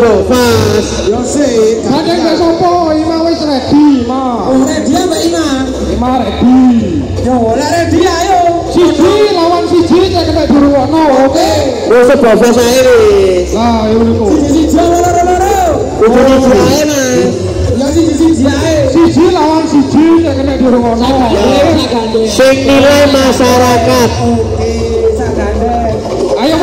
BOFAST. Yo sih. Kadang gak sopo, IMA wis ready, Ma. Oh, ready apa IMA? IMA ready. Yo, lah ready ayo. Siji lawan siji cek kena dirungokno, oke. Wis basa sae wis. Lah, yo niku. Siji loro-loro. Kudu siji ae, Mas. Ya siji ae. Siji lawan siji cek kena dirungokno. Sing nilai masyarakat. Oke, sak gandeng. Ayo.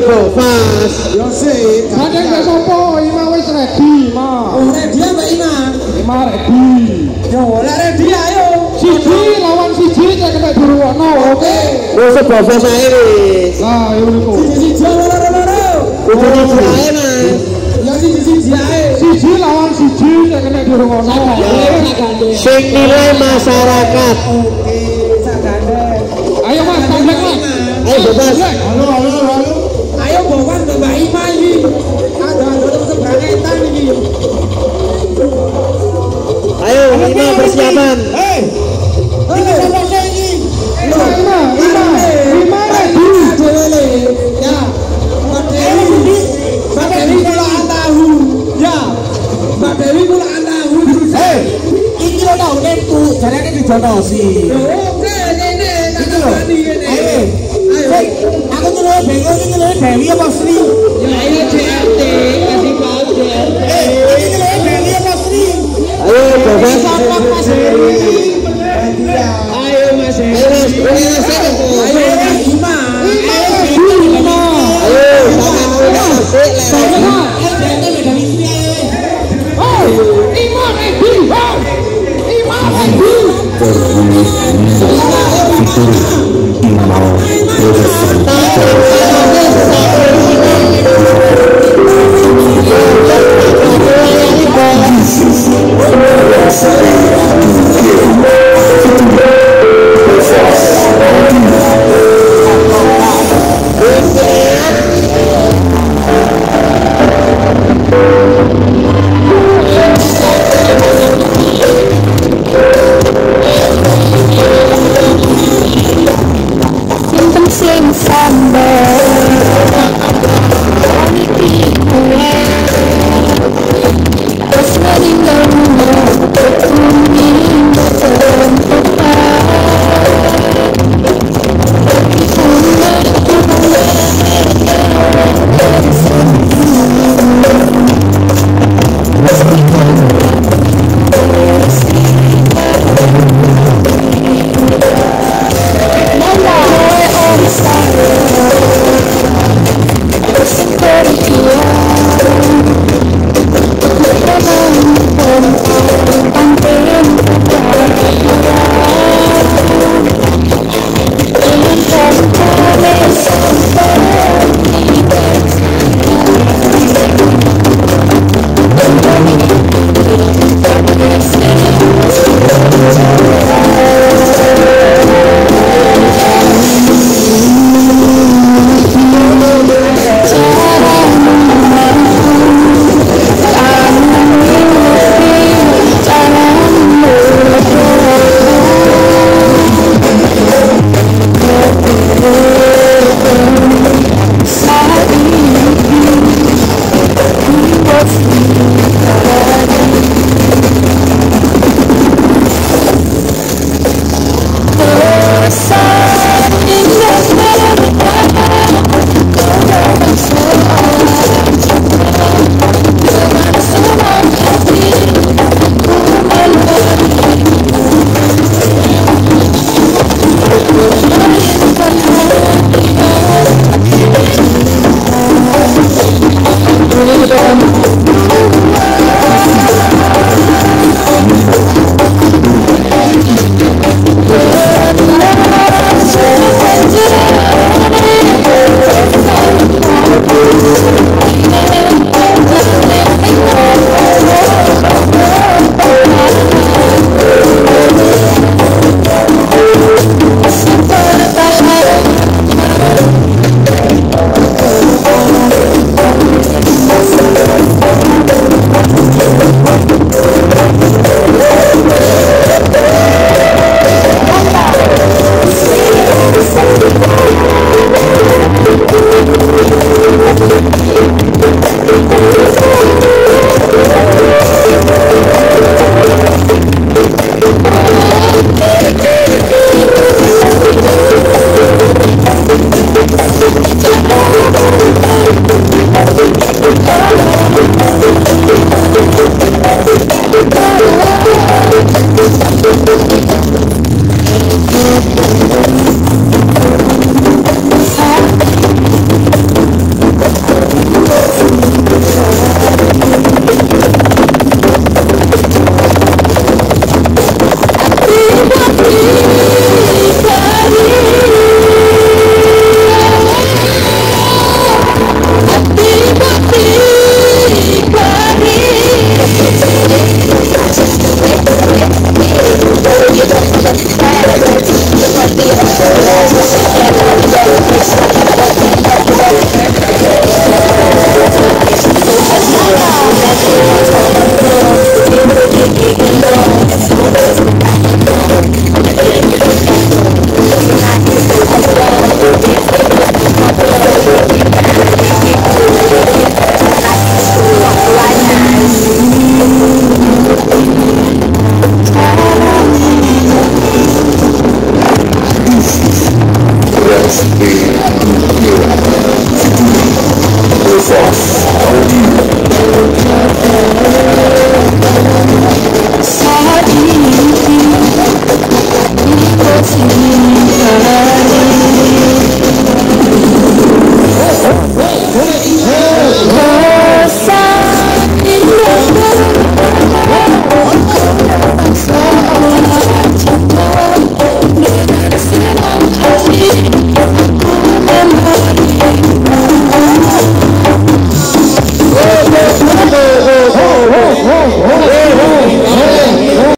BOFAST. Yo sih. Kadang gak sopo, IMA wis ready, Ma. Oh, ready apa Ima? IMA ready. Yo, lah ready ayo. Siji lawan siji cek kena diruwono, oke. Wis BOFAST ae wis. Lah, yo niku. Siji loro-loro. Kudu siji ae, Mas. Ya siji ae. Siji lawan siji cek kena diruwono. Sing nilai masyarakat. Oke, sagandeng. Ayo Mas, gandeng Mas. Ayo BOFAST. Halo. Ayo BOFAST Mbak Ima iki. Ada seberangetan iki. Ayo Ima persiapan. Hei. Iki sopo sing iki? Ima ready. Ya. Mbak Dewi kula tahu. Ya. Mbak Dewi kula tahu. Hei. Iki lho tau nempu, jarane dijotosi. Oke, ngene tak kabani ngene. Ayo. Aku tuh bingung ini loh Dewi apa Sri? Ya ini DRT, kasih tahu DRT. Ini loh Dewi apa Sri? Ayo BOFAST. Ayo Mas. Ayo Ima.